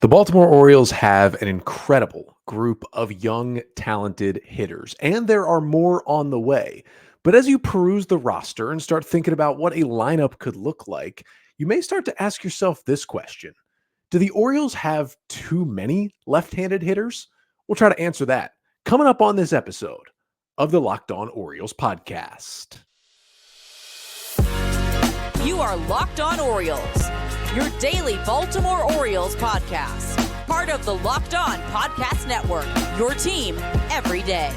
The Baltimore Orioles have an incredible group of young, talented hitters, and there are more on the way. But as you peruse the roster and start thinking about what a lineup could look like, you may start to ask yourself this question. Do the Orioles have too many left-handed hitters? We'll try to answer that coming up on this episode of the Locked On Orioles podcast. You are Locked On Orioles, your daily Baltimore Orioles podcast. Part of the Locked On Podcast Network, your team every day.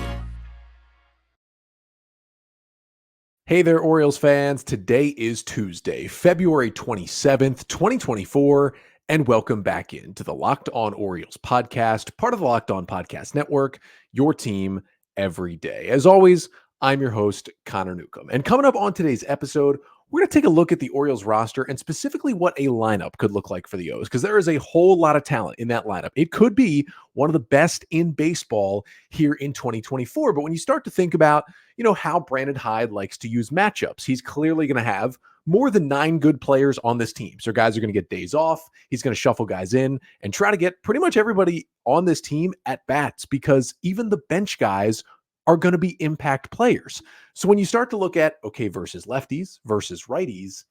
Hey there, Orioles fans. Today is Tuesday, February 27th, 2024, and welcome back into the Locked On Orioles podcast, part of the Locked On Podcast Network, your team every day. As always, I'm your host, Connor Newcomb. And coming up on today's episode, we're going to take a look at the Orioles roster and specifically what a lineup could look like for the O's, because there is a whole lot of talent in that lineup. It could be one of the best in baseball here in 2024. But when you start to think about, how Brandon Hyde likes to use matchups, he's clearly going to have more than 9 good players on this team. So guys are going to get days off. He's going to shuffle guys in and try to get pretty much everybody on this team at bats, because even the bench guys are going to be impact players. So when you start to look at, versus lefties versus righties,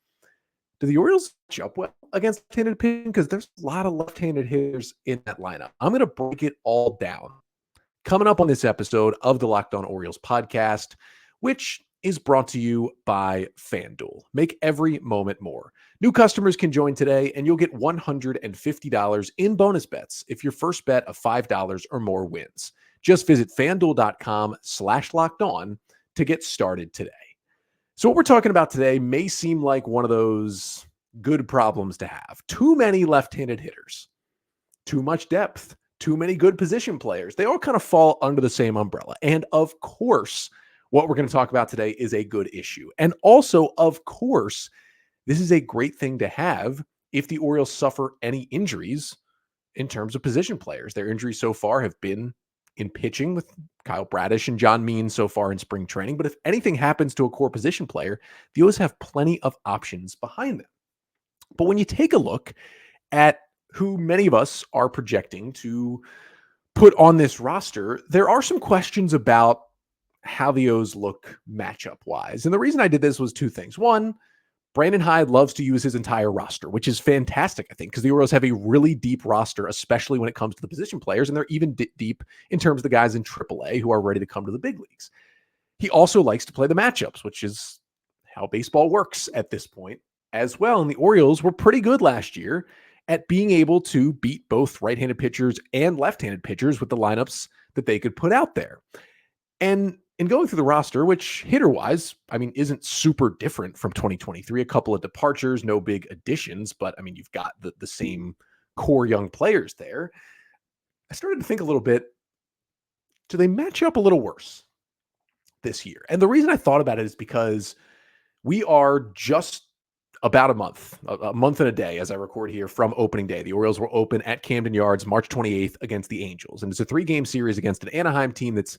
do the Orioles match up well against left-handed pitching? Because there's a lot of left-handed hitters in that lineup. I'm going to break it all down coming up on this episode of the Locked On Orioles podcast, which is brought to you by FanDuel. Make every moment more. New customers can join today, and you'll get $150 in bonus bets if your first bet of $5 or more wins. Just visit FanDuel.com/lockedon to get started today. So what we're talking about today may seem like one of those good problems to have. Too many left-handed hitters, too much depth, too many good position players. They all kind of fall under the same umbrella. And of course, what we're going to talk about today is a good issue. And also, of course, this is a great thing to have if the Orioles suffer any injuries in terms of position players. Their injuries so far have been in pitching with Kyle Bradish and John Means so far in spring training. But if anything happens to a core position player, the O's have plenty of options behind them. But when you take a look at who many of us are projecting to put on this roster, there are some questions about how the O's look matchup-wise. And the reason I did this was two things. One, Brandon Hyde loves to use his entire roster, which is fantastic, I think, because the Orioles have a really deep roster, especially when it comes to the position players, and they're even deep in terms of the guys in AAA who are ready to come to the big leagues. He also likes to play the matchups, which is how baseball works at this point as well. And the Orioles were pretty good last year at being able to beat both right-handed pitchers and left-handed pitchers with the lineups that they could put out there. And in going through the roster, which hitter-wise, isn't super different from 2023, a couple of departures, no big additions, but you've got the same core young players there. I started to think a little bit, do they match up a little worse this year? And the reason I thought about it is because we are just about a month and a day as I record here from opening day. The Orioles will open at Camden Yards March 28th against the Angels. And it's a 3-game series against an Anaheim team that's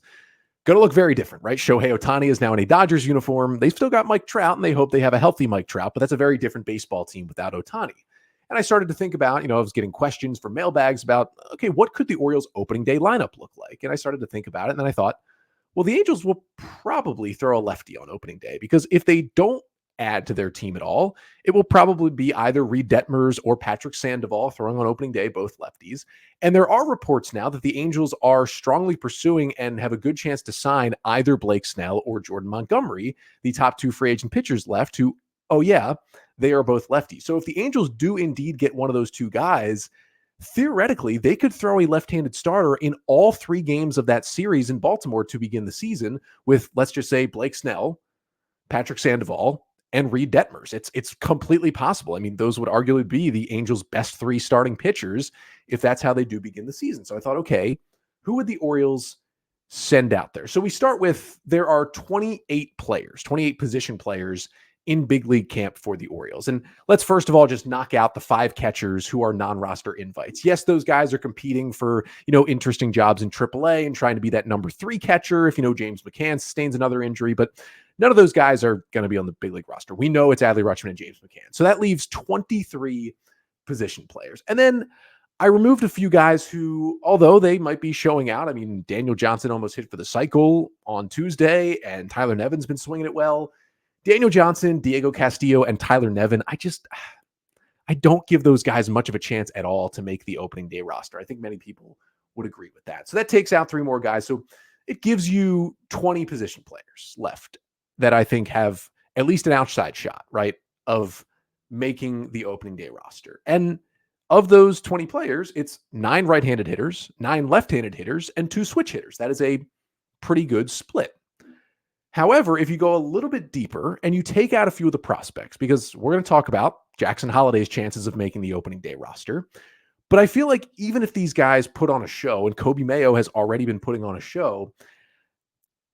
going to look very different, right? Shohei Ohtani is now in a Dodgers uniform. They've still got Mike Trout, and they hope they have a healthy Mike Trout, but that's a very different baseball team without Ohtani. And I started to think about, I was getting questions from mailbags about, what could the Orioles opening day lineup look like? And I started to think about it, and then I thought, well, the Angels will probably throw a lefty on opening day, because if they don't add to their team at all, it will probably be either Reed Detmers or Patrick Sandoval throwing on opening day, both lefties. And there are reports now that the Angels are strongly pursuing and have a good chance to sign either Blake Snell or Jordan Montgomery, the top 2 free agent pitchers left, who, they are both lefties. So if the Angels do indeed get one of those 2 guys, theoretically, they could throw a left-handed starter in all 3 games of that series in Baltimore to begin the season with, let's just say, Blake Snell, Patrick Sandoval, and Reed Detmers. It's completely possible. Those would arguably be the Angels' best 3 starting pitchers if that's how they do begin the season. So I thought, who would the Orioles send out there? So we start with, there are 28 position players in big league camp for the Orioles. And let's first of all just knock out the 5 catchers who are non-roster invites. Yes, those guys are competing for, interesting jobs in AAA and trying to be that number 3 catcher if, James McCann sustains another injury, but none of those guys are going to be on the big league roster. We know it's Adley Rutschman and James McCann. So that leaves 23 position players. And then I removed a few guys who, although they might be showing out, I mean, Daniel Johnson almost hit for the cycle on Tuesday, and Tyler Nevin's been swinging it well. Daniel Johnson, Diego Castillo, and Tyler Nevin, I don't give those guys much of a chance at all to make the opening day roster. I think many people would agree with that. So that takes out 3 more guys. So it gives you 20 position players left that I think have at least an outside shot, right, of making the opening day roster. And of those 20 players, it's 9 right-handed hitters, 9 left-handed hitters, and 2 switch hitters. That is a pretty good split. However, if you go a little bit deeper and you take out a few of the prospects, because we're going to talk about Jackson Holliday's chances of making the opening day roster, but I feel like even if these guys put on a show, and Kobe Mayo has already been putting on a show,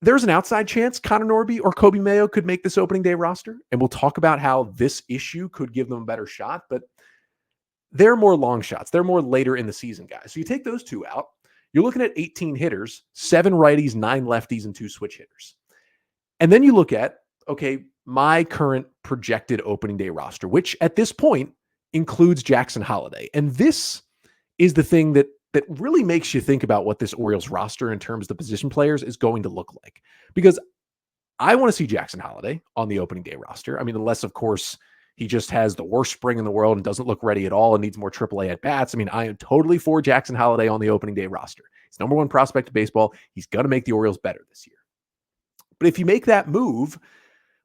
there's an outside chance Connor Norby or Kobe Mayo could make this opening day roster. And we'll talk about how this issue could give them a better shot, but they're more long shots. They're more later in the season guys. So you take those 2 out, you're looking at 18 hitters, 7 righties, 9 lefties, and 2 switch hitters. And then you look at, okay, my current projected opening day roster, which at this point includes Jackson Holliday. And this is the thing that really makes you think about what this Orioles roster in terms of the position players is going to look like. Because I want to see Jackson Holliday on the opening day roster. I mean, unless, of course, he just has the worst spring in the world and doesn't look ready at all and needs more AAA at bats. I mean, I am totally for Jackson Holliday on the opening day roster. He's #1 prospect of baseball. He's going to make the Orioles better this year. But if you make that move,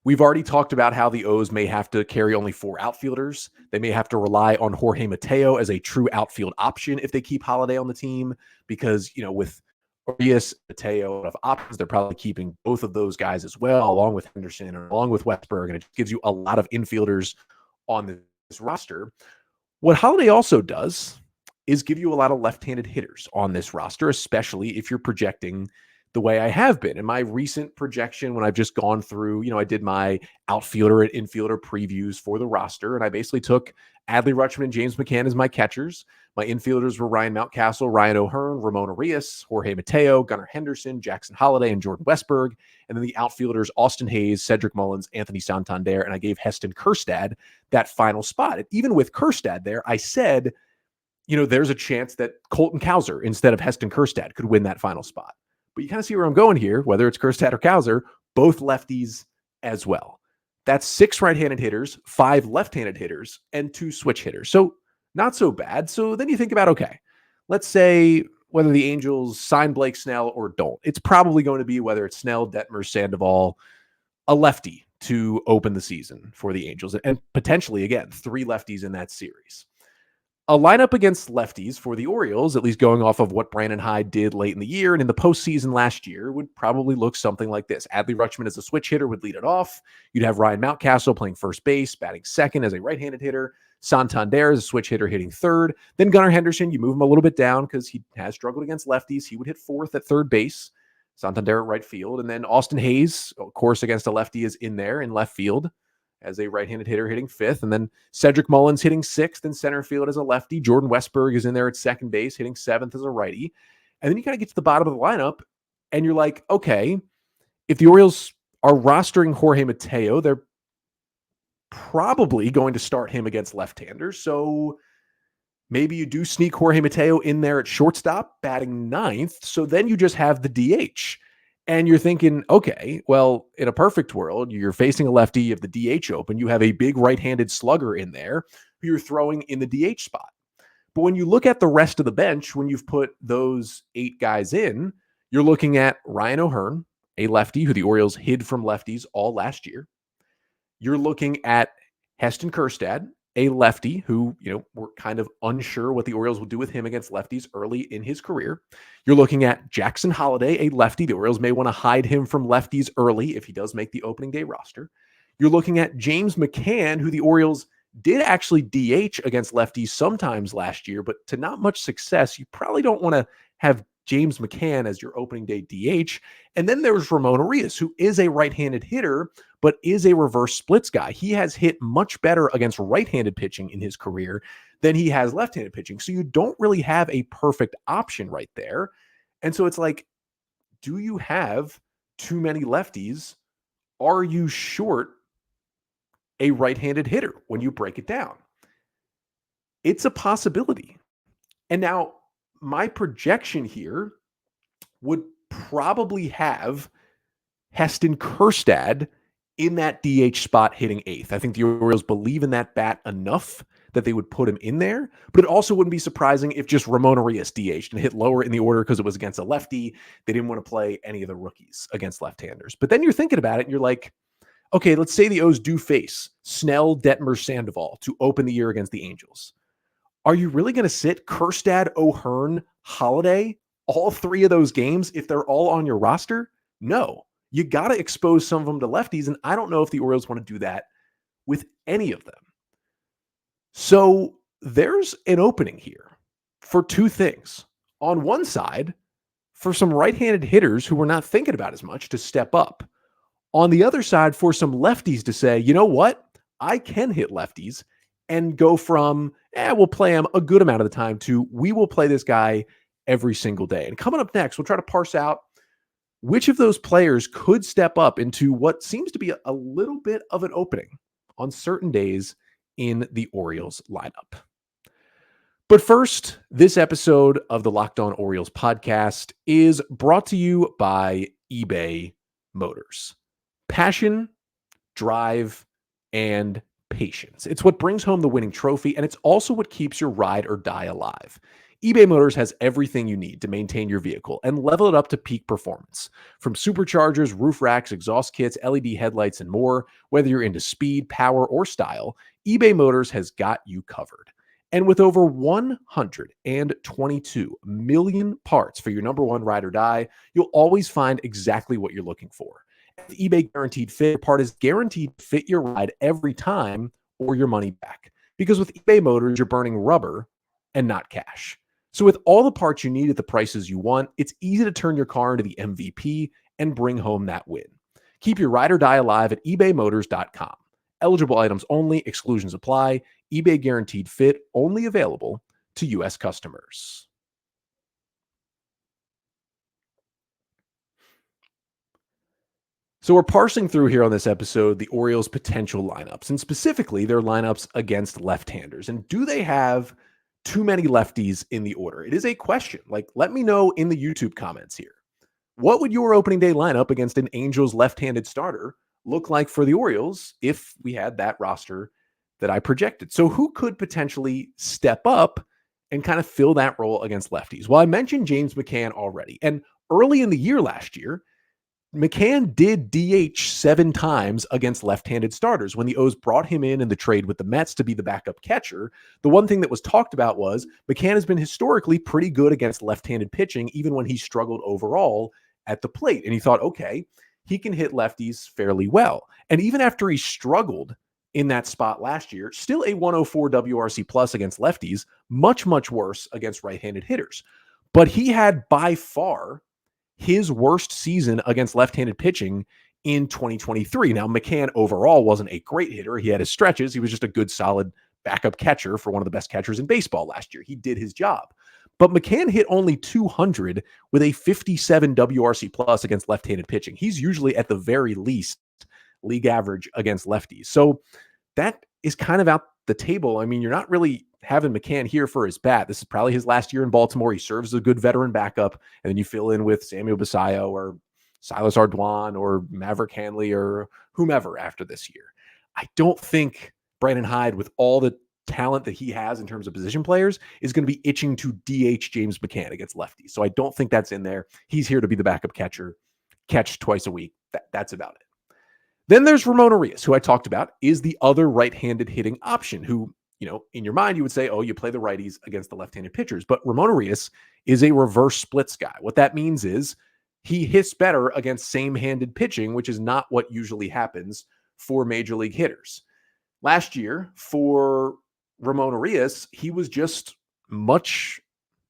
we've already talked about how the O's may have to carry only 4 outfielders. They may have to rely on Jorge Mateo as a true outfield option if they keep Holliday on the team, because, with Arias, Mateo of options, they're probably keeping both of those guys as well, along with Henderson and along with Westberg, and it gives you a lot of infielders on this roster. What Holliday also does is give you a lot of left-handed hitters on this roster, especially if you're projecting the way I have been. In my recent projection, when I've just gone through, I did my outfielder and infielder previews for the roster, and I basically took Adley Rutschman and James McCann as my catchers. My infielders were Ryan Mountcastle, Ryan O'Hearn, Ramon Arias, Jorge Mateo, Gunnar Henderson, Jackson Holliday, and Jordan Westberg. And then the outfielders, Austin Hayes, Cedric Mullins, Anthony Santander, and I gave Heston Kjerstad that final spot. And even with Kjerstad there, I said, there's a chance that Colton Cowser instead of Heston Kjerstad could win that final spot. But you kind of see where I'm going here, whether it's Kjerstad or Cowser, both lefties as well. That's 6 right-handed hitters, 5 left-handed hitters, and 2 switch hitters. So not so bad. So then you think about, okay, let's say whether the Angels sign Blake Snell or don't. It's probably going to be whether it's Snell, Detmer, Sandoval, a lefty to open the season for the Angels. And potentially, again, 3 lefties in that series. A lineup against lefties for the Orioles, at least going off of what Brandon Hyde did late in the year and in the postseason last year, would probably look something like this. Adley Rutschman as a switch hitter would lead it off. You'd have Ryan Mountcastle playing first base, batting second as a right-handed hitter. Santander as a switch hitter hitting third. Then Gunnar Henderson, you move him a little bit down because he has struggled against lefties. He would hit fourth at third base. Santander at right field. And then Austin Hayes, of course, against a lefty is in there in left field as a right-handed hitter hitting fifth. And then Cedric Mullins hitting sixth in center field as a lefty. Jordan Westberg is in there at second base hitting seventh as a righty. And then you kind of get to the bottom of the lineup and you're like, okay, if the Orioles are rostering Jorge Mateo, they're probably going to start him against left-handers. So maybe you do sneak Jorge Mateo in there at shortstop, batting ninth. So then you just have the DH. And you're thinking, okay, well, in a perfect world, you're facing a lefty, you have the DH open, you have a big right-handed slugger in there who you're throwing in the DH spot. But when you look at the rest of the bench, when you've put those 8 guys in, you're looking at Ryan O'Hearn, a lefty who the Orioles hid from lefties all last year. You're looking at Heston Kjerstad, a lefty who, we're kind of unsure what the Orioles will do with him against lefties early in his career. You're looking at Jackson Holliday, a lefty. The Orioles may want to hide him from lefties early if he does make the opening day roster. You're looking at James McCann, who the Orioles did actually DH against lefties sometimes last year, but to not much success. You probably don't want to have James McCann as your opening day DH. And then there's Ramon Arias, who is a right-handed hitter, but is a reverse splits guy. He has hit much better against right-handed pitching in his career than he has left-handed pitching. So you don't really have a perfect option right there. And so it's like, do you have too many lefties? Are you short a right-handed hitter when you break it down? It's a possibility. And now my projection here would probably have Heston Kjerstad in that DH spot hitting eighth. I think the Orioles believe in that bat enough that they would put him in there, but it also wouldn't be surprising if just Ramon Arias DH'd and hit lower in the order because it was against a lefty. They didn't want to play any of the rookies against left-handers. But then you're thinking about it and you're like, okay, let's say the O's do face Snell, Detmer, Sandoval to open the year against the Angels. Are you really going to sit Kjerstad, O'Hearn, Holliday, all three of those games if they're all on your roster? No. You got to expose some of them to lefties, and I don't know if the Orioles want to do that with any of them. So there's an opening here for two things. On one side, for some right-handed hitters who we're not thinking about as much to step up. On the other side, for some lefties to say, you know what? I can hit lefties and go from, we'll play him a good amount of the time to, we will play this guy every single day. And coming up next, we'll try to parse out which of those players could step up into what seems to be a little bit of an opening on certain days in the Orioles lineup. But first, this episode of the Locked On Orioles podcast is brought to you by eBay Motors. Passion, drive, and patience. It's what brings home the winning trophy, and it's also what keeps your ride or die alive. eBay Motors has everything you need to maintain your vehicle and level it up to peak performance. From superchargers, roof racks, exhaust kits, LED headlights, and more, whether you're into speed, power, or style, eBay Motors has got you covered. And with over 122 million parts for your number one ride or die, you'll always find exactly what you're looking for. The eBay Guaranteed Fit part is guaranteed to fit your ride every time or your money back. Because with eBay Motors, you're burning rubber and not cash. So with all the parts you need at the prices you want, it's easy to turn your car into the MVP and bring home that win. Keep your ride or die alive at ebaymotors.com. Eligible items only, exclusions apply. eBay Guaranteed Fit only available to U.S. customers. So we're parsing through here on this episode the Orioles' potential lineups, and specifically their lineups against left-handers. And do they have too many lefties in the order? It is a question. Let me know in the YouTube comments here. What would your opening day lineup against an Angels left-handed starter look like for the Orioles if we had that roster that I projected? So who could potentially step up and kind of fill that role against lefties? Well, I mentioned James McCann already. And early in the year last year, McCann did DH 7 times against left-handed starters. When the O's brought him in the trade with the Mets to be the backup catcher, the one thing that was talked about was McCann has been historically pretty good against left-handed pitching, even when he struggled overall at the plate. And he thought, okay, he can hit lefties fairly well. And even after he struggled in that spot last year, still a 104 WRC plus against lefties, much, much worse against right-handed hitters. But he had by far his worst season against left-handed pitching in 2023. Now, McCann overall wasn't a great hitter. He had his stretches. He was just a good, solid backup catcher for one of the best catchers in baseball last year. He did his job. But McCann hit only 200 with a 57 WRC plus against left-handed pitching. He's usually at the very least league average against lefties. So that is kind of out the table. I mean, you're not really having McCann here for his bat. This is probably his last year in Baltimore. He serves as a good veteran backup, and then you fill in with Samuel Basallo or Silas Ardoin or Maverick Hanley or whomever after this year. I don't think Brandon Hyde, with all the talent that he has in terms of position players, is going to be itching to DH James McCann against lefties. So I don't think that's in there. He's here to be the backup catcher, catch twice a week. That's about it. Then there's Ramon Arias, who I talked about, is the other right-handed hitting option who, in your mind, you would say, oh, you play the righties against the left-handed pitchers. But Ramon Arias is a reverse splits guy. What that means is he hits better against same-handed pitching, which is not what usually happens for major league hitters. Last year, for Ramon Arias, he was just much,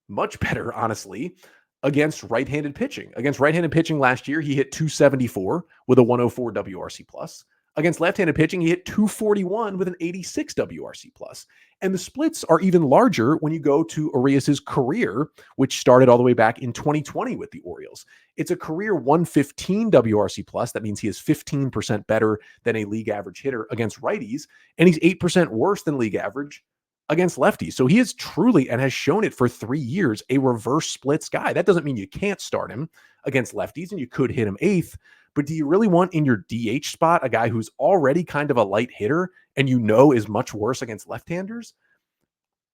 much better, honestly, against right-handed pitching. Against right-handed pitching last year, he hit 274 with a 104 WRC plus. Against left-handed pitching, he hit 241 with an 86 WRC plus. And the splits are even larger when you go to Arias's career, which started all the way back in 2020 with the Orioles. It's a career 115 WRC plus. That means he is 15% better than a league average hitter against righties, and he's 8% worse than league average against lefties. So he is truly, and has shown it for 3 years, a reverse splits guy. That doesn't mean you can't start him against lefties and you could hit him eighth, but do you really want in your DH spot a guy who's already kind of a light hitter and is much worse against left-handers?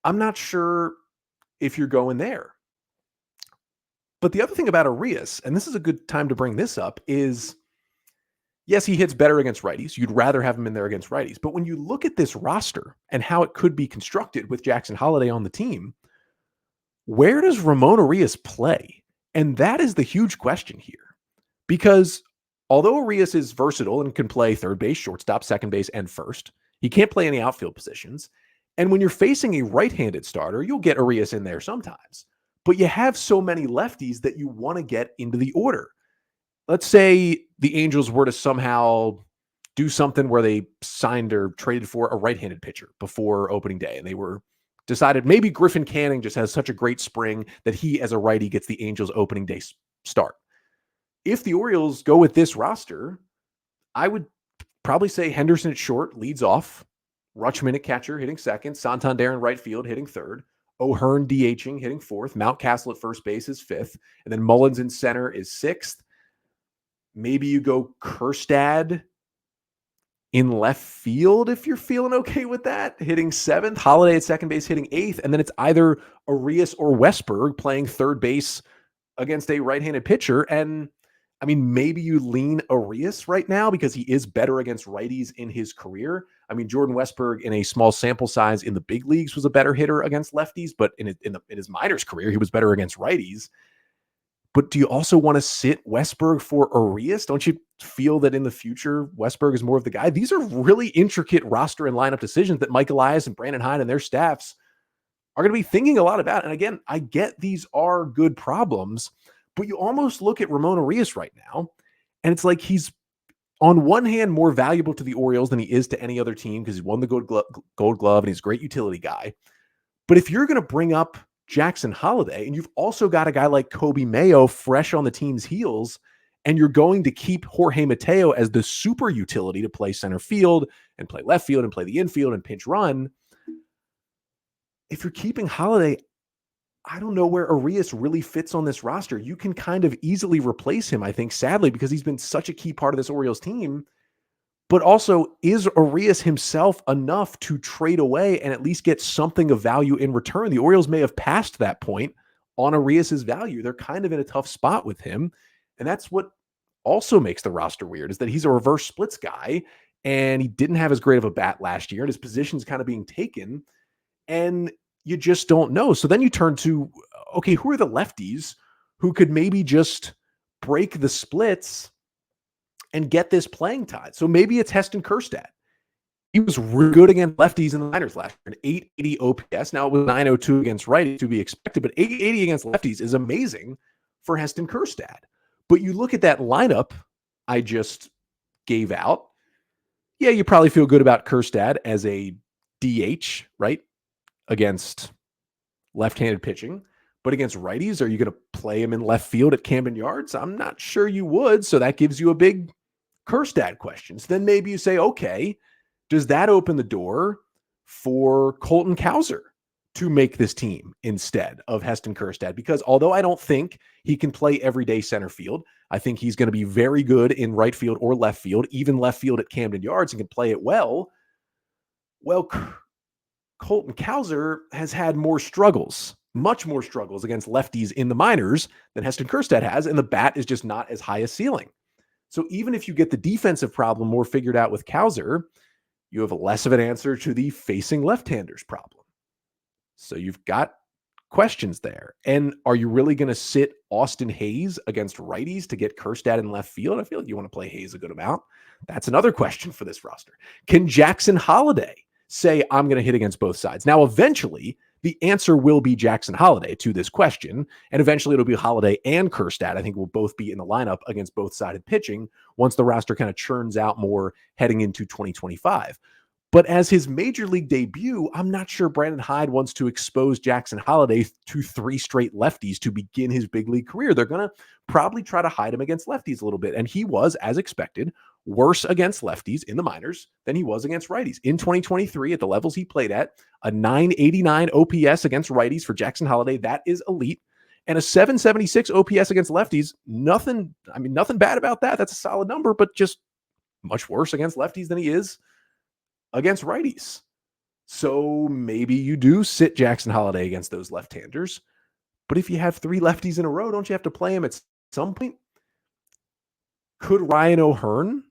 I'm not sure if you're going there. But the other thing about Arias, and this is a good time to bring this up, is yes, he hits better against righties. You'd rather have him in there against righties. But when you look at this roster and how it could be constructed with Jackson Holliday on the team, where does Ramon Arias play? And that is the huge question here. Because although Arias is versatile and can play third base, shortstop, second base, and first, he can't play any outfield positions. And when you're facing a right-handed starter, you'll get Arias in there sometimes. But you have so many lefties that you want to get into the order. Let's say the Angels were to somehow do something where they signed or traded for a right-handed pitcher before opening day, and they were decided maybe Griffin Canning just has such a great spring that he, as a righty, gets the Angels opening day start. If the Orioles go with this roster, I would probably say Henderson at short leads off, Rutschman at catcher hitting second, Santander in right field hitting third, O'Hearn DHing, hitting fourth. Mountcastle at first base is fifth. And then Mullins in center is sixth. Maybe you go Kjerstad in left field if you're feeling okay with that, hitting seventh. Holliday at second base hitting eighth. And then it's either Arias or Westberg playing third base against a right-handed pitcher. And I mean, maybe you lean Arias right now because he is better against righties in his career. I mean, Jordan Westberg in a small sample size in the big leagues was a better hitter against lefties, but in his minors career, he was better against righties. But do you also want to sit Westberg for Arias? Don't you feel that in the future, Westberg is more of the guy? These are really intricate roster and lineup decisions that Mike Elias and Brandon Hyde and their staffs are going to be thinking a lot about. And again, I get these are good problems, but you almost look at Ramon Arias right now, and it's like he's, on one hand, more valuable to the Orioles than he is to any other team because he's won the Gold Glove and he's a great utility guy. But if you're going to bring up Jackson Holliday, and you've also got a guy like Kobe Mayo fresh on the team's heels, and you're going to keep Jorge Mateo as the super utility to play center field and play left field and play the infield and pinch run, if you're keeping Holliday, I don't know where Arias really fits on this roster. You can kind of easily replace him, I think, sadly, because he's been such a key part of this Orioles team. But also, is Arias himself enough to trade away and at least get something of value in return? The Orioles may have passed that point on Arias's value. They're kind of in a tough spot with him. And that's what also makes the roster weird, is that he's a reverse splits guy, and he didn't have as great of a bat last year, and his position's kind of being taken. And you just don't know. So then you turn to, okay, who are the lefties who could maybe just break the splits and get this playing time? So maybe it's Heston Kjerstad. He was really good against lefties in the minors last year, an 880 OPS. Now it was 902 against righties to be expected, but 880 against lefties is amazing for Heston Kjerstad. But you look at that lineup I just gave out. Yeah, you probably feel good about Kjerstad as a DH, right? Against left-handed pitching, but against righties, are you going to play him in left field at Camden Yards? I'm not sure you would. So that gives you a big Kjerstad question. So then maybe you say, okay, does that open the door for Colton Cowser to make this team instead of Heston Kjerstad? Because although I don't think he can play everyday center field, I think he's going to be very good in right field or left field, even left field at Camden Yards, and can play it well. Well, Colton Cowser has had more struggles, much more struggles against lefties in the minors than Heston Kjerstad has, and the bat is just not as high a ceiling. So even if you get the defensive problem more figured out with Cowser, you have less of an answer to the facing left-handers problem. So you've got questions there. And are you really going to sit Austin Hayes against righties to get Kjerstad in left field? I feel like you want to play Hayes a good amount. That's another question for this roster. Can Jackson Holliday say, I'm going to hit against both sides? Now, eventually, the answer will be Jackson Holliday to this question, and eventually it'll be Holliday and Kjerstad. I think will both be in the lineup against both-sided pitching once the roster kind of churns out more heading into 2025. But as his major league debut, I'm not sure Brandon Hyde wants to expose Jackson Holliday to 3 straight lefties to begin his big league career. They're going to probably try to hide him against lefties a little bit, and he was, as expected, worse against lefties in the minors than he was against righties. In 2023, at the levels he played at, a 989 OPS against righties for Jackson Holliday. That is elite. And a 776 OPS against lefties. Nothing bad about that. That's a solid number, but just much worse against lefties than he is against righties. So maybe you do sit Jackson Holliday against those left-handers. But if you have 3 lefties in a row, don't you have to play him at some point? Could Ryan O'Hearn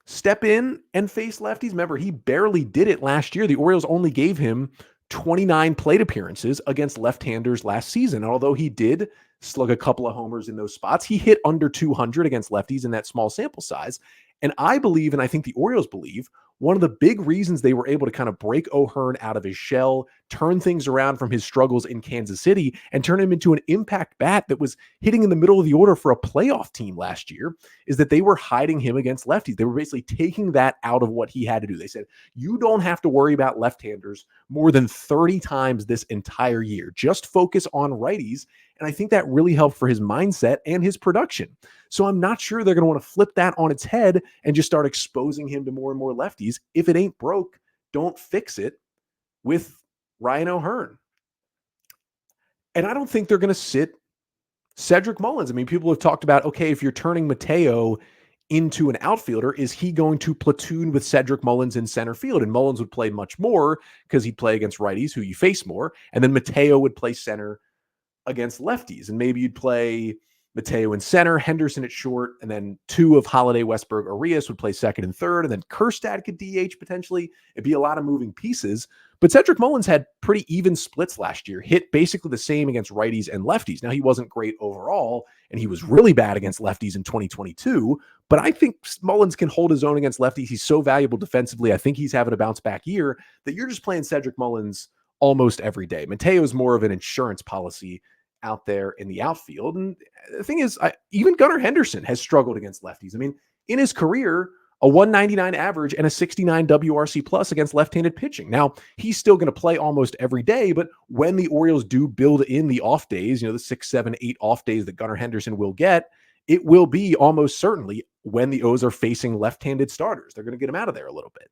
step in and face lefties? Remember, he barely did it last year. The Orioles only gave him 29 plate appearances against left-handers last season. And although he did slug a couple of homers in those spots, he hit under 200 against lefties in that small sample size. And I believe, and I think the Orioles believe, one of the big reasons they were able to kind of break O'Hearn out of his shell, turn things around from his struggles in Kansas City, and turn him into an impact bat that was hitting in the middle of the order for a playoff team last year, is that they were hiding him against lefties. They were basically taking that out of what he had to do. They said, you don't have to worry about left-handers more than 30 times this entire year. Just focus on righties. And I think that really helped for his mindset and his production. So I'm not sure they're going to want to flip that on its head and just start exposing him to more and more lefties. If it ain't broke, don't fix it with Ryan O'Hearn. And I don't think they're going to sit Cedric Mullins. I mean, people have talked about, okay, if you're turning Mateo into an outfielder, is he going to platoon with Cedric Mullins in center field? And Mullins would play much more because he'd play against righties who you face more. And then Mateo would play center against lefties. And maybe you'd play Mateo in center, Henderson at short, and then 2 of Holliday, Westberg, Arias would play second and third, and then Kjerstad could DH potentially. It'd be a lot of moving pieces. But Cedric Mullins had pretty even splits last year, hit basically the same against righties and lefties. Now, he wasn't great overall, and he was really bad against lefties in 2022, but I think Mullins can hold his own against lefties. He's so valuable defensively. I think he's having a bounce back year that you're just playing Cedric Mullins almost every day. Mateo is more of an insurance policy out there in the outfield. And the thing is, even Gunnar Henderson has struggled against lefties. I mean, in his career, a 199 average and a 69 WRC plus against left-handed pitching. Now, he's still going to play almost every day, but when the Orioles do build in the off days, the 6, 7, 8 off days that Gunnar Henderson will get, it will be almost certainly when the O's are facing left-handed starters. They're going to get him out of there a little bit.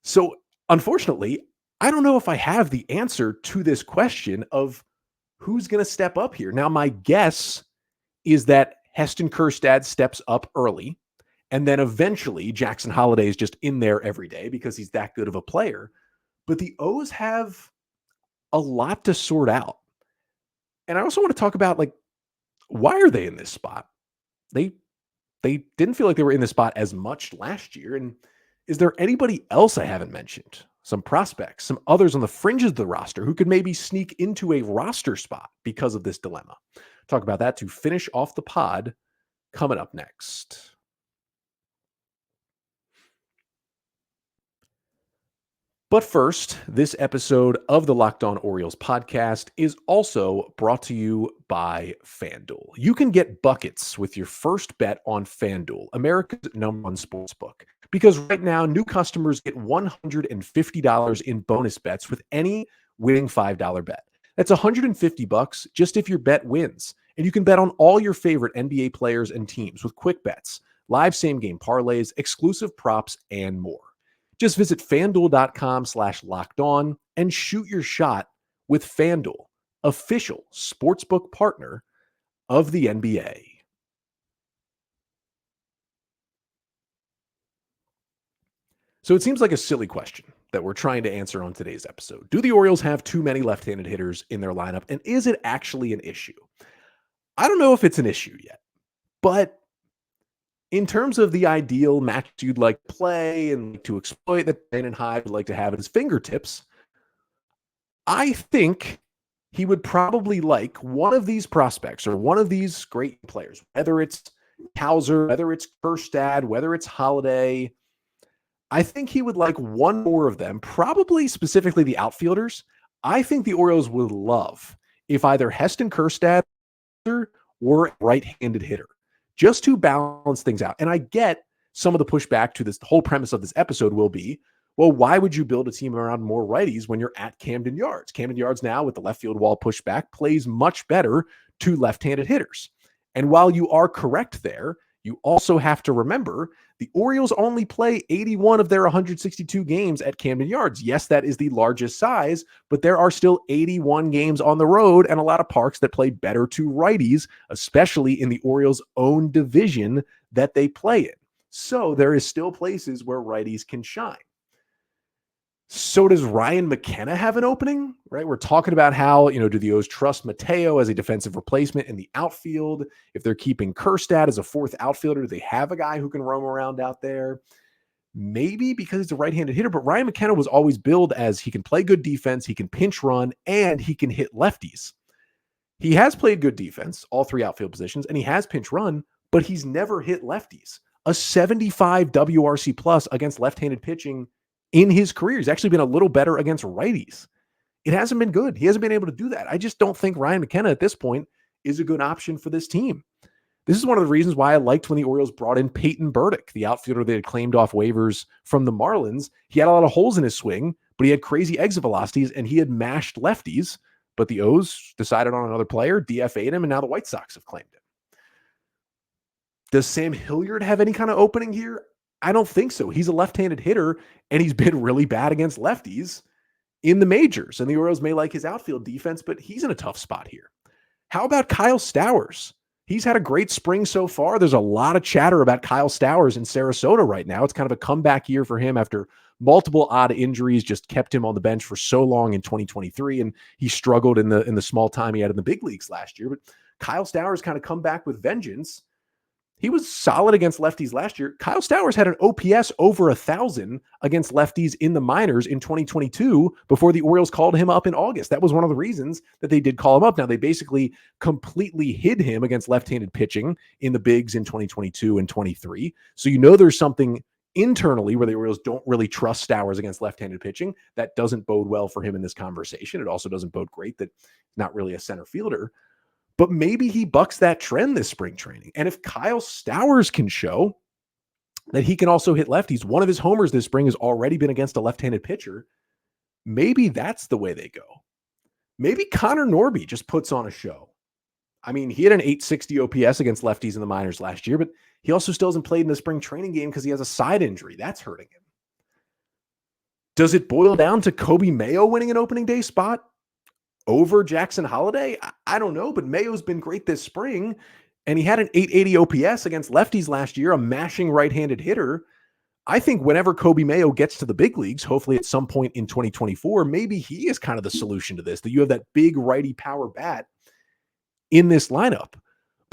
So, unfortunately, I don't know if I have the answer to this question of who's going to step up here. Now, my guess is that Heston Kjerstad steps up early, and then eventually Jackson Holliday is just in there every day because he's that good of a player. But the O's have a lot to sort out. And I also want to talk about, why are they in this spot? They didn't feel like they were in this spot as much last year. And is there anybody else I haven't mentioned? Some prospects, some others on the fringes of the roster who could maybe sneak into a roster spot because of this dilemma. Talk about that to finish off the pod coming up next. But first, this episode of the Locked On Orioles podcast is also brought to you by FanDuel. You can get buckets with your first bet on FanDuel, America's #1 sportsbook. Because right now, new customers get $150 in bonus bets with any winning $5 bet. That's $150 just if your bet wins. And you can bet on all your favorite NBA players and teams with quick bets, live same-game parlays, exclusive props, and more. Just visit FanDuel.com/lockedon and shoot your shot with FanDuel, official sportsbook partner of the NBA. So it seems like a silly question that we're trying to answer on today's episode. Do the Orioles have too many left-handed hitters in their lineup? And is it actually an issue? I don't know if it's an issue yet, but in terms of the ideal match you'd like to play and to exploit that Brandon Hyde would like to have at his fingertips, I think he would probably like one of these prospects or one of these great players, whether it's Cowser, whether it's Kjerstad, whether it's Holliday. I think he would like one more of them, probably specifically the outfielders. I think the Orioles would love if either Heston Kjerstad or a right-handed hitter, just to balance things out. And I get some of the pushback to this. The whole premise of this episode will be, well, why would you build a team around more righties when you're at Camden Yards? Camden Yards now, with the left field wall pushed back, plays much better to left-handed hitters. And while you are correct there, You also have to remember the Orioles only play 81 of their 162 games at Camden Yards. Yes, that is the largest size, but there are still 81 games on the road and a lot of parks that play better to righties, especially in the Orioles' own division that they play in. So there is still places where righties can shine. So does Ryan McKenna have an opening, right? We're talking about how, do the O's trust Mateo as a defensive replacement in the outfield? If they're keeping Kjerstad as a fourth outfielder, do they have a guy who can roam around out there? Maybe because he's a right-handed hitter, but Ryan McKenna was always billed as he can play good defense, he can pinch run, and he can hit lefties. He has played good defense, all three outfield positions, and he has pinch run, but he's never hit lefties. A 75 WRC plus against left-handed pitching in his career. He's actually been a little better against righties. It hasn't been good. He hasn't been able to do that. I just don't think Ryan McKenna at this point is a good option for this team. This is one of the reasons why I liked when the Orioles brought in Peyton Burdick, the outfielder they had claimed off waivers from the Marlins. He had a lot of holes in his swing, but he had crazy exit velocities and he had mashed lefties. But the O's decided on another player, DFA'd him, and now the White Sox have claimed him. Does Sam Hilliard have any kind of opening here? I don't think so. He's a left-handed hitter, and he's been really bad against lefties in the majors. And the Orioles may like his outfield defense, but he's in a tough spot here. How about Kyle Stowers? He's had a great spring so far. There's a lot of chatter about Kyle Stowers in Sarasota right now. It's kind of a comeback year for him after multiple odd injuries just kept him on the bench for so long in 2023, and he struggled in the small time he had in the big leagues last year. But Kyle Stowers kind of come back with vengeance. He was solid against lefties last year. Kyle Stowers had an OPS over 1,000 against lefties in the minors in 2022 before the Orioles called him up in August. That was one of the reasons that they did call him up. Now, they basically completely hid him against left-handed pitching in the bigs in 2022 and 23. So there's something internally where the Orioles don't really trust Stowers against left-handed pitching. That doesn't bode well for him in this conversation. It also doesn't bode great that he's not really a center fielder. But maybe he bucks that trend this spring training. And if Kyle Stowers can show that he can also hit lefties, one of his homers this spring has already been against a left-handed pitcher, maybe that's the way they go. Maybe Connor Norby just puts on a show. I mean, he had an 860 OPS against lefties in the minors last year, but he also still hasn't played in the spring training game because he has a side injury. That's hurting him. Does it boil down to Kobe Mayo winning an opening day spot over Jackson Holliday? I don't know, but Mayo's been great this spring, and he had an 880 OPS against lefties last year, a mashing right-handed hitter. I think whenever Kobe Mayo gets to the big leagues, hopefully at some point in 2024, maybe he is kind of the solution to this, that you have that big righty power bat in this lineup.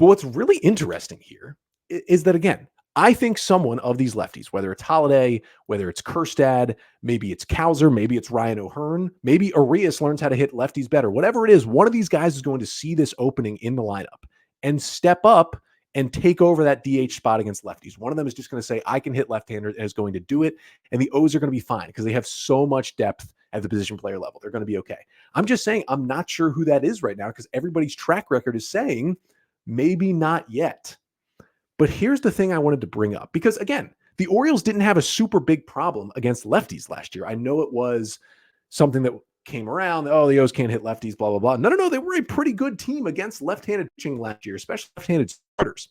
But what's really interesting here is that, again, I think someone of these lefties, whether it's Holliday, whether it's Kjerstad, maybe it's Cowser, maybe it's Ryan O'Hearn, maybe Arias learns how to hit lefties better. Whatever it is, one of these guys is going to see this opening in the lineup and step up and take over that DH spot against lefties. One of them is just going to say, I can hit left-handers, and is going to do it. And the O's are going to be fine because they have so much depth at the position player level. They're going to be okay. I'm just saying, I'm not sure who that is right now because everybody's track record is saying maybe not yet. But here's the thing I wanted to bring up, because again, the Orioles didn't have a super big problem against lefties last year. I know it was something that came around. Oh, the O's can't hit lefties, blah, blah, blah. No. They were a pretty good team against left-handed pitching last year, especially left-handed starters.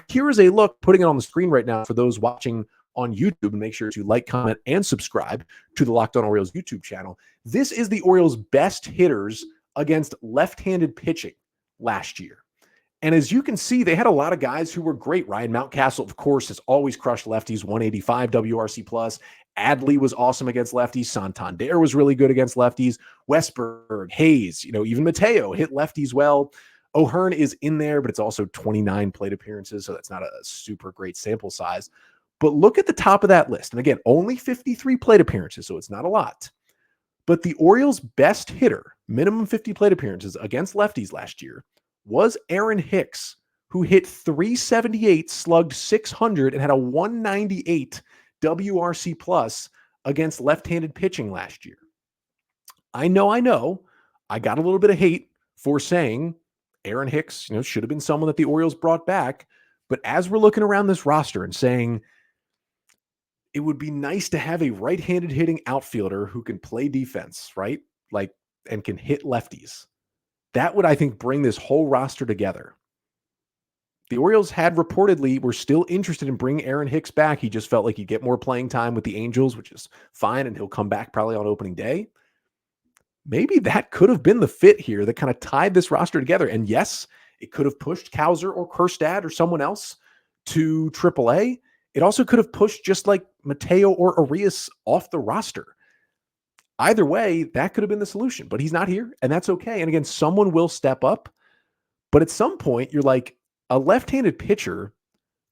Here is a look, putting it on the screen right now for those watching on YouTube, and make sure to like, comment, and subscribe to the Locked On Orioles YouTube channel. This is the Orioles' best hitters against left-handed pitching last year. And as you can see, they had a lot of guys who were great. Ryan Mountcastle, of course, has always crushed lefties, 185 WRC plus. Adley was awesome against lefties. Santander was really good against lefties. Westberg, Hayes, even Mateo hit lefties well. O'Hearn is in there, but it's also 29 plate appearances, so that's not a super great sample size. But look at the top of that list. And again, only 53 plate appearances, so it's not a lot. But the Orioles' best hitter, minimum 50 plate appearances against lefties last year, was Aaron Hicks, who hit 378, slugged 600, and had a 198 WRC plus against left-handed pitching last year. I know. I got a little bit of hate for saying Aaron Hicks, should have been someone that the Orioles brought back. But as we're looking around this roster and saying it would be nice to have a right-handed hitting outfielder who can play defense, right? And can hit lefties. That would, I think, bring this whole roster together. The Orioles were still interested in bringing Aaron Hicks back. He just felt like he'd get more playing time with the Angels, which is fine, and he'll come back probably on opening day. Maybe that could have been the fit here that kind of tied this roster together. And yes, it could have pushed Cowser or Kjerstad or someone else to AAA. It also could have pushed just like Mateo or Arias off the roster. Either way, that could have been the solution, but he's not here, and that's okay. And again, someone will step up. But at some point, you're like, a left-handed pitcher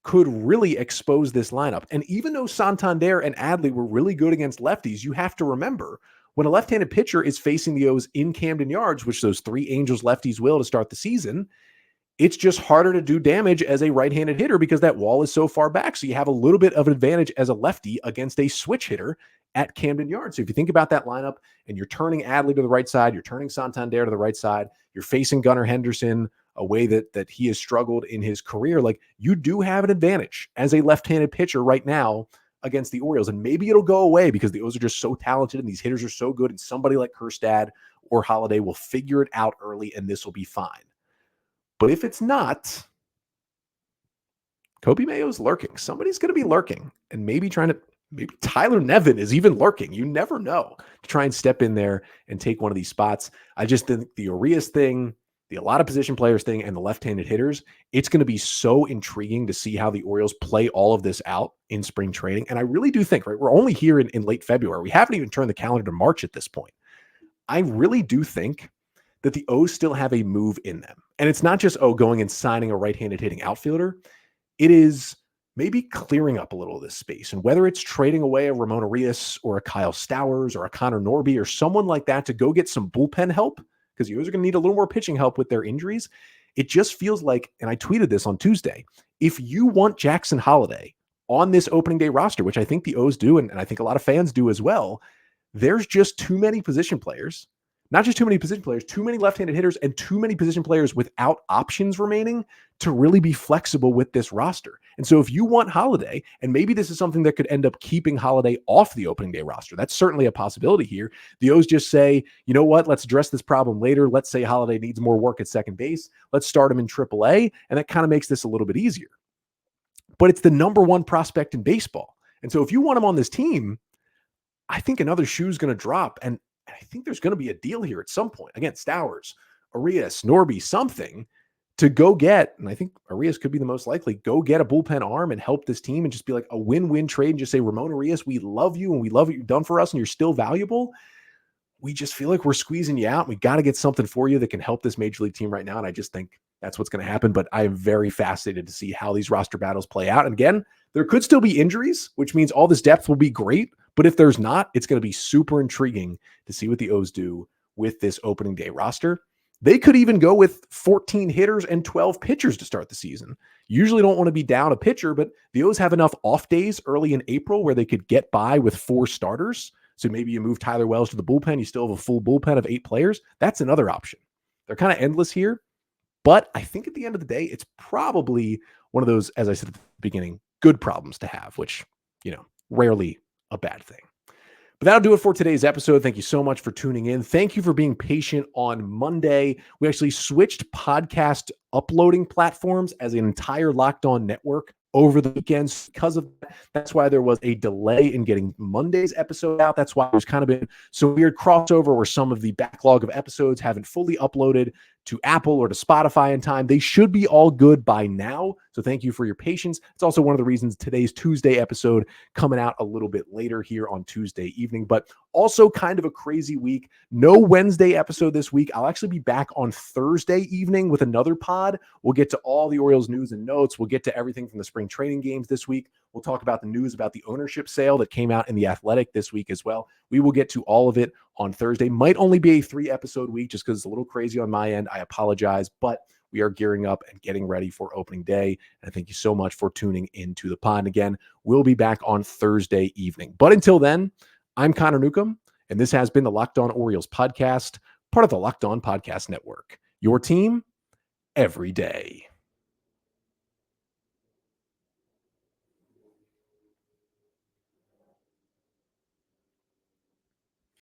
could really expose this lineup. And even though Santander and Adley were really good against lefties, you have to remember when a left-handed pitcher is facing the O's in Camden Yards, which those three Angels lefties will to start the season, it's just harder to do damage as a right-handed hitter because that wall is so far back. So you have a little bit of an advantage as a lefty against a switch hitter at Camden Yards. So if you think about that lineup and you're turning Adley to the right side, you're turning Santander to the right side, you're facing Gunnar Henderson, a way that he has struggled in his career, like you do have an advantage as a left-handed pitcher right now against the Orioles. And maybe it'll go away because the O's are just so talented and these hitters are so good, and somebody like Kjerstad or Holliday will figure it out early and this will be fine. But if it's not, Kobe Mayo's lurking. Somebody's going to be lurking and maybe Tyler Nevin is even lurking. You never know, to try and step in there and take one of these spots. I just think the Arias thing, a lot of position players thing, and the left-handed hitters, it's going to be so intriguing to see how the Orioles play all of this out in spring training. And I really do think, right, we're only here in late February. We haven't even turned the calendar to March at this point. I really do think that the O's still have a move in them. And it's not just, going and signing a right-handed hitting outfielder. It is maybe clearing up a little of this space. And whether it's trading away a Ramon Arias or a Kyle Stowers or a Connor Norby or someone like that to go get some bullpen help, because the O's are going to need a little more pitching help with their injuries. It just feels like, and I tweeted this on Tuesday, if you want Jackson Holliday on this opening day roster, which I think the O's do, and I think a lot of fans do as well, there's just too many position players. Not just too many position players, too many left-handed hitters, and too many position players without options remaining to really be flexible with this roster. And so if you want Holliday, and maybe this is something that could end up keeping Holliday off the opening day roster, that's certainly a possibility here. The O's just say, you know what, let's address this problem later. Let's say Holliday needs more work at second base. Let's start him in AAA, and that kind of makes this a little bit easier. But it's the number one prospect in baseball. And so if you want him on this team, I think another shoe is going to drop, and I think there's going to be a deal here at some point. Again, Stowers, Arias, Norby, something to go get, and I think Arias could be the most likely, go get a bullpen arm and help this team and just be like a win-win trade and just say, Ramon Arias, we love you and we love what you've done for us and you're still valuable. We just feel like we're squeezing you out. We got to get something for you that can help this major league team right now. And I just think that's what's going to happen. But I am very fascinated to see how these roster battles play out. And again, there could still be injuries, which means all this depth will be great. But if there's not, it's going to be super intriguing to see what the O's do with this opening day roster. They could even go with 14 hitters and 12 pitchers to start the season. Usually don't want to be down a pitcher, but the O's have enough off days early in April where they could get by with 4 starters. So maybe you move Tyler Wells to the bullpen. You still have a full bullpen of 8 players. That's another option. They're kind of endless here. But I think at the end of the day, it's probably one of those, as I said at the beginning, good problems to have, which, rarely a bad thing. But that'll do it for today's episode. Thank you so much for tuning in. Thank you for being patient on Monday. We actually switched podcast uploading platforms as an entire Locked On network over the weekends because of that. That's why there was a delay in getting Monday's episode out. That's why there's kind of been some weird crossover where some of the backlog of episodes haven't fully uploaded to Apple or to Spotify in time. They should be all good by now. So thank you for your patience. It's also one of the reasons today's Tuesday episode coming out a little bit later here on Tuesday evening, but also kind of a crazy week. No Wednesday episode this week. I'll actually be back on Thursday evening with another pod. We'll get to all the Orioles news and notes. We'll get to everything from the spring training games this week. We'll talk about the news about the ownership sale that came out in The Athletic this week as well. We will get to all of it on Thursday. Might only be a 3-episode week just because it's a little crazy on my end. I apologize, but we are gearing up and getting ready for opening day. And thank you so much for tuning into the pod. Again, we'll be back on Thursday evening. But until then, I'm Connor Newcomb, and this has been the Locked On Orioles podcast, part of the Locked On Podcast Network. Your team every day.